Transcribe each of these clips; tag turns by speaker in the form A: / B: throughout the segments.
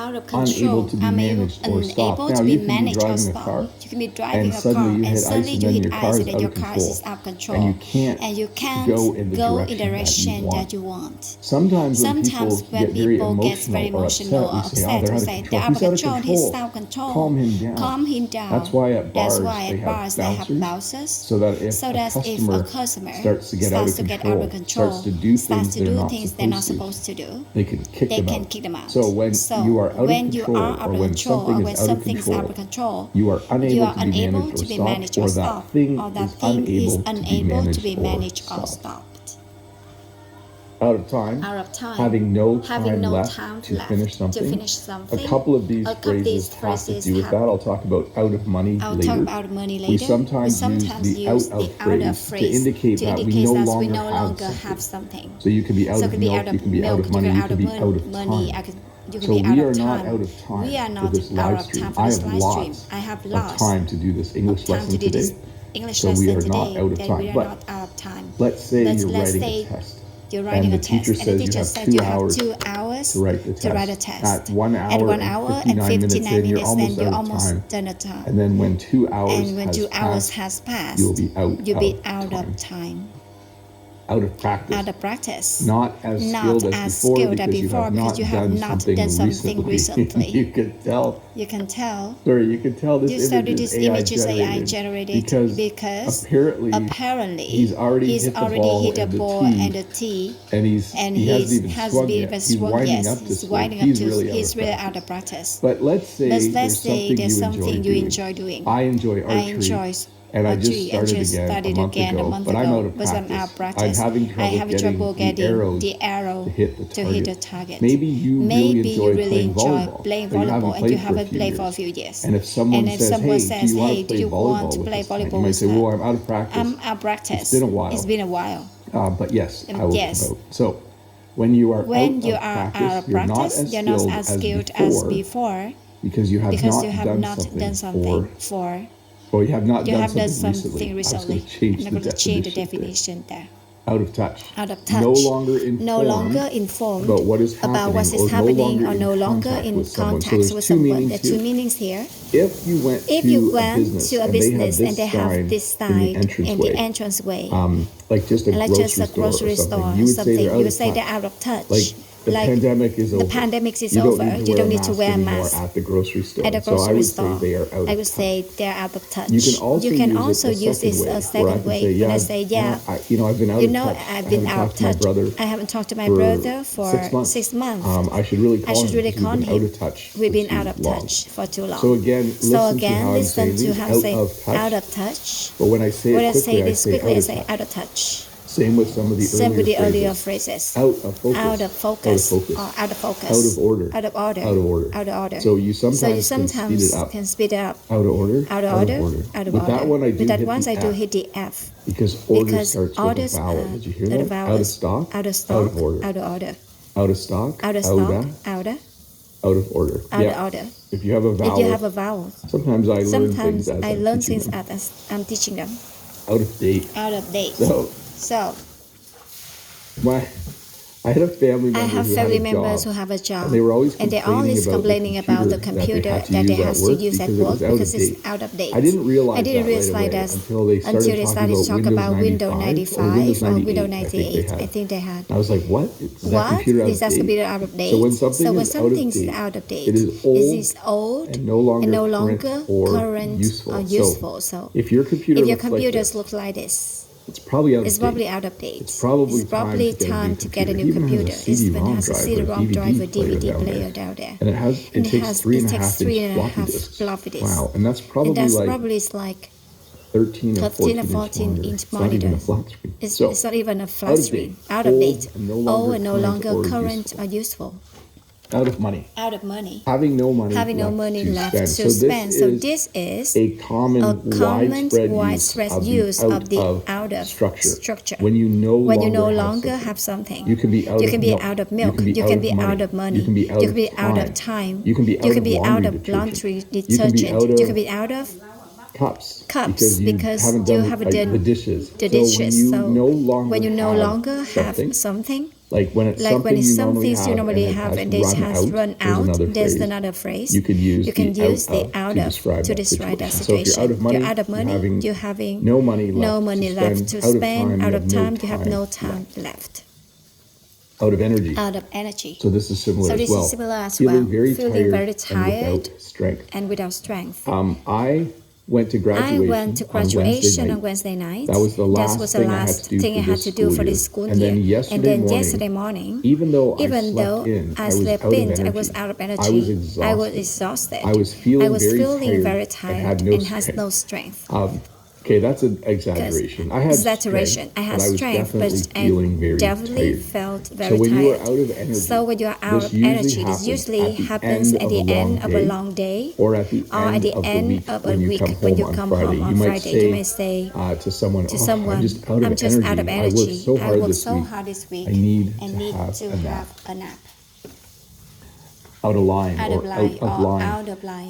A: out of
B: unable
A: control,
B: to be managed or stopped.
A: unable
B: Now,
A: to be
B: you can be
A: managed or
B: driving a
A: stopped.
B: car,
A: You can be driving
B: and
A: a
B: suddenly
A: car,
B: you
A: and
B: hit
A: suddenly
B: ice, and
A: you
B: then
A: hit
B: your car
A: ice,
B: is
A: and then
B: out
A: your
B: of
A: car is
B: control,
A: out of control,
B: and you can't
A: go
B: in the
A: in the
B: direction
A: direction that you want.
B: Sometimes when
A: Sometimes
B: people
A: when
B: get very
A: people get very
B: emotional or upset, we say, oh, they're out of
A: they're
B: control.
A: out of control, he's out of control.
B: Calm him down.
A: Calm him down.
B: That's why at
A: That's
B: bars
A: why
B: they
A: at
B: have
A: bars they have bouncers,
B: so that if a customer starts to get out of control, starts to do things they're not supposed to, they can kick them out. So when you are out of control, or when something is out of control, you are unable to be managed or stopped, or that thing is unable to be managed or stopped. Out of time, having no time left to finish something. A couple of these phrases have to do with that. I'll talk about out of money later. We sometimes use the out of phrase to indicate that we no longer have something. So you can be out of milk, you can be out of money, you can be out of time. So we are not out of time for this live stream. I have lots of time to do this English lesson today. So we are not out of time. But let's say you're writing a test. And the teacher says you have 2 hours to write the test. At 1 hour and 59 minutes in, you're almost done at time. And then when 2 hours has passed, you'll be out of time. Out of practice. Not as skilled as before because you have not done something recently. You can tell. Sorry, you can tell this image is AI generated because apparently he's already hit the ball and the tee, and he hasn't even swung yet. He's winding up to. He's really out of practice. But let's say there's something you enjoy doing. I enjoy archery. And I just started again a month ago, but I'm out of practice. I'm having trouble getting the arrow to hit the target. Maybe you really enjoy playing volleyball and you haven't played for a few years. And if someone says, hey, do you want to play volleyball? You might say, well, I'm out of practice. I'm out of practice. It's been a while. But yes, I will promote. So when you are out of practice, you're not as skilled as before because you have not done something for. Or you have not done something recently. I'm going to change the definition there. Out of touch. No longer informed about what is happening or no longer in contact with someone. There are two meanings here. If you went to a business and they have this sign in the entranceway, like just a grocery store or something, you would say they're out of touch. The pandemic is over. You don't need to wear a mask at the grocery store.
A: I would say they're out of touch. You can also use this a second way. When I say, I've been out of touch. I haven't talked to my brother for 6 months.
B: I should really call him.
A: We've been out of touch for too long.
B: So again, listen to how I say
A: out of touch.
B: But when I say it quickly,
A: I say out of touch.
B: Same with some of the earlier
A: phrases.
B: Out of focus.
A: Out of focus.
B: Out of order.
A: Out of order.
B: So you sometimes
A: can speed it up.
B: Out of order.
A: Out of order.
B: With that one, I do
A: hit the F.
B: Because order starts with a vowel. Did you hear that? Out of stock.
A: Out of stock.
B: Out of order.
A: Out of order.
B: Out of stock.
A: Out of stock. Out
B: of order.
A: Out of order.
B: If you have a vowel. Sometimes I learn things
A: as I'm teaching them.
B: Out of date.
A: So,
B: I had a family member.
A: I have family members who have a job,
B: and they're always complaining about the
A: computer that they have to use at work because it's out of date.
B: I didn't realize that until they started to talk about Windows 95 or Windows 98.
A: I think they had.
B: I was like, what?
A: Is that computer out of date? So when something is out of date, it is old and no longer current or useful. So
B: if your
A: computer looks like this,
B: it's probably
A: out of date.
B: It's probably time to get a new computer. It even has a CD-ROM drive or DVD player down there. And it takes 3.5-inch floppy disks. Wow, and that's probably
A: like
B: 13 or 14-inch monitor.
A: It's not even a flat screen. Out of date. Old and no longer current or useful.
B: Out of money. Having no money left to spend.
A: So this is
B: a common widespread use of the out of structure. When you no longer have something. You can be out of milk. You can be out of money. You can be out of time. You can be out of laundry detergent. You can be out of cups because you haven't done the dishes. So when you no longer have something. Like when it's something you normally have and it has run out, there's another phrase. You can use the out of to describe that situation. So if you're out of money, you're having no money left to spend, out of time, you have no time left. Out of energy. So this is similar as well. Feeling very tired and without strength. I went to graduation on Wednesday night. That was the last thing I had to do for this school year. And then yesterday morning, even though I slept in, I was out of energy. I was exhausted. I was feeling very tired and had no strength. Okay, that's an exaggeration. I had strength, but I definitely felt very tired. So when you are out of energy, this usually happens at the end of a long day or at the end of a week when you come home on Friday. You may say to someone, I'm just out of energy. I worked so hard this week. I need to have a nap. Out of line,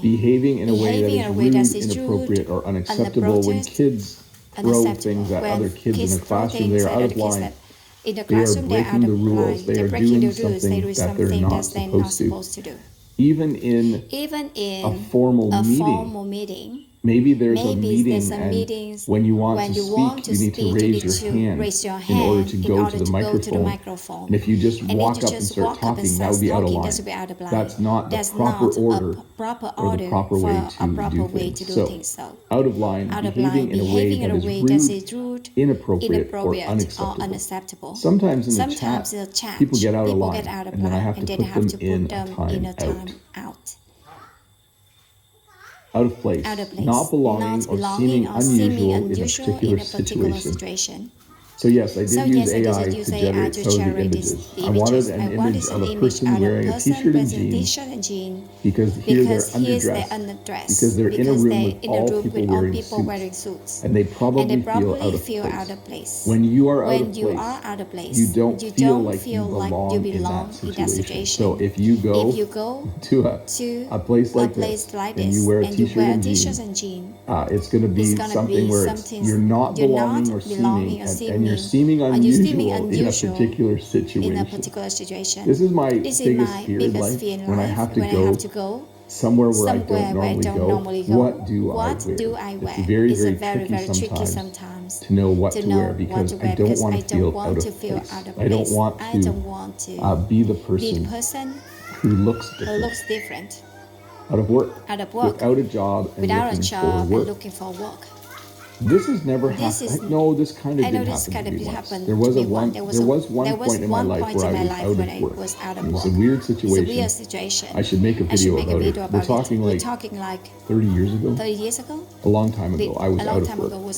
B: behaving in a way that is rude, inappropriate, or unacceptable. When kids throw things at other kids in the classroom, they are out of line. They are breaking the rules. They are doing something that they're not supposed to do. Even in a formal meeting. Maybe there's a meeting, and when you want to speak, you need to raise your hand in order to go to the microphone. And if you just walk up and start talking, that would be out of line. That's not the proper order or the proper way to do things. So, out of line, behaving in a way that is rude, inappropriate, or unacceptable. Sometimes in the chat, people get out of line, and then I have to put them in a time out. Out of place, not belonging or seeming unusual in a particular situation. So yes, I did use AI to generate some of the images. I wanted an image of a person wearing a t-shirt and jeans because here they're underdressed, because they're in a room with all people wearing suits. And they probably feel out of place. When you are out of place, you don't feel like you belong in that situation. So if you go to a place like this and you wear a t-shirt and jeans, it's going to be something where you're not belonging or seeming, and you're seeming unusual in a particular situation. This is my biggest fear in life, when I have to go somewhere where I don't normally go. What do I wear? It's very tricky sometimes to know what to wear, because I don't want to feel out of place. I don't want to be the person who looks different. Out of work, without a job, and looking for work. This has never happened. No, this kind of did happen to me once. There was one point in my life where I was out of work. It was a weird situation. I should make a video about it. We're talking like 30 years ago. A long time ago, I was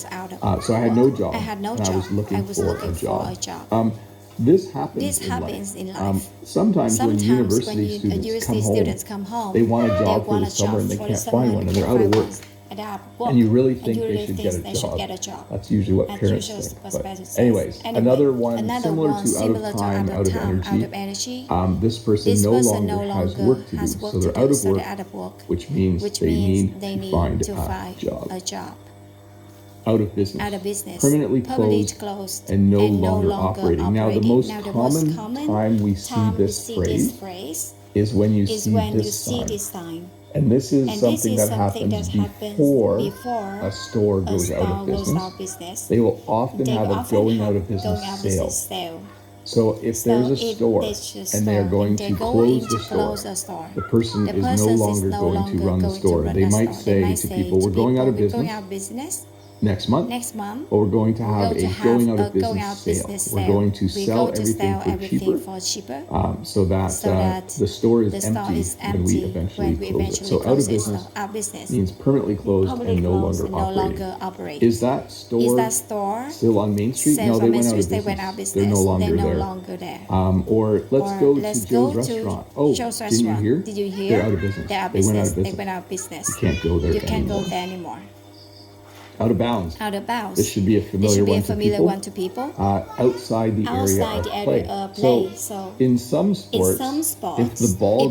B: out of work. So I had no job. And I was looking for a job. This happens in life. Sometimes when university students come home, they want a job for the summer and they can't find one, and they're out of work. And you really think they should get a job. That's usually what parents think. But anyways, another one similar to out of time, out of energy. This person no longer has work to do, so they're out of work, which means they need to find a job. Out of business, permanently closed, and no longer operating. Now, the most common time we see this phrase is when you see this sign. And this is something that happens before a store goes out of business. They will often have a going out of business sale. So if there's a store and they are going to close the store, the person is no longer going to run the store. They might say to people, we're going out of business next month, or we're going to have a going out of business sale. We're going to sell everything for cheaper, so that the store is empty when we eventually close it. So out of business means permanently closed and no longer operating. Is that store still on Main Street? No, they went out of business. They're no longer there. Or let's go to Joe's restaurant. Oh, didn't you hear? They're out of business. They went out of business. You can't go there anymore. Out of bounds. This should be a familiar one to people. Outside the area of play. So in some sports, if the ball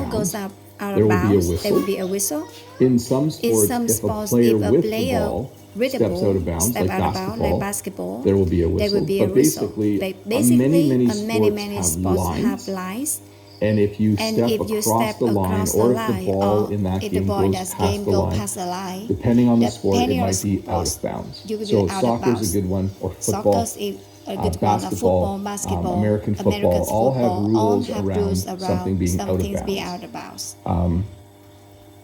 B: goes out of bounds, there will be a whistle. In some sports, if a player with the ball steps out of bounds, like basketball, there will be a whistle. But basically, many sports have lines. And if you step across the line, or if the ball in that game goes past the line, depending on the sport, it might be out of bounds. So soccer is a good one, or football. Basketball, American football, all have rules around something being out of bounds.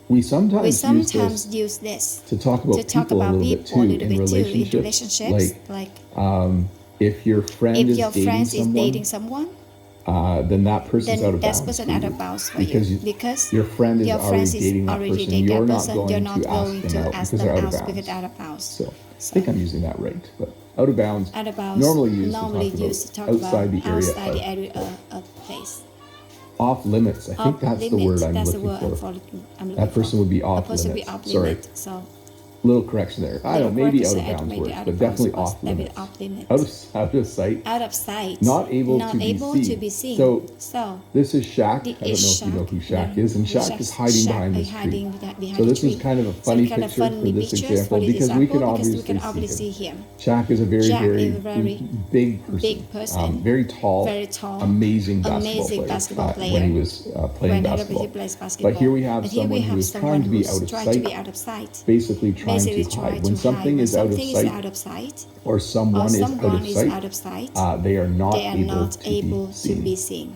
B: We sometimes use this to talk about people a little bit too in relationships. Like if your friend is dating someone, then that person's out of bounds for you. Because your friend is already dating that person. You're not going to ask them out because they're out of bounds. So I think I'm using that right. But out of bounds, normally used to talk about outside the area of place. Off limits. I think that's the word I'm looking for. That person would be off limits. Sorry. Little correction there. I don't know, maybe out of bounds works, but definitely off limits. Out of sight.
A: Out of sight.
B: Not able to be seen. So this is Shaq. I don't know if you know who Shaq is, and Shaq is hiding behind this tree. So this is kind of a funny picture for this example because we can obviously see him. Shaq is a very big person. Very tall, amazing basketball player when he was playing basketball. But here we have someone who is trying to be out of sight, basically trying to hide. When something is out of sight, or someone is out of sight, they are not able to be seen.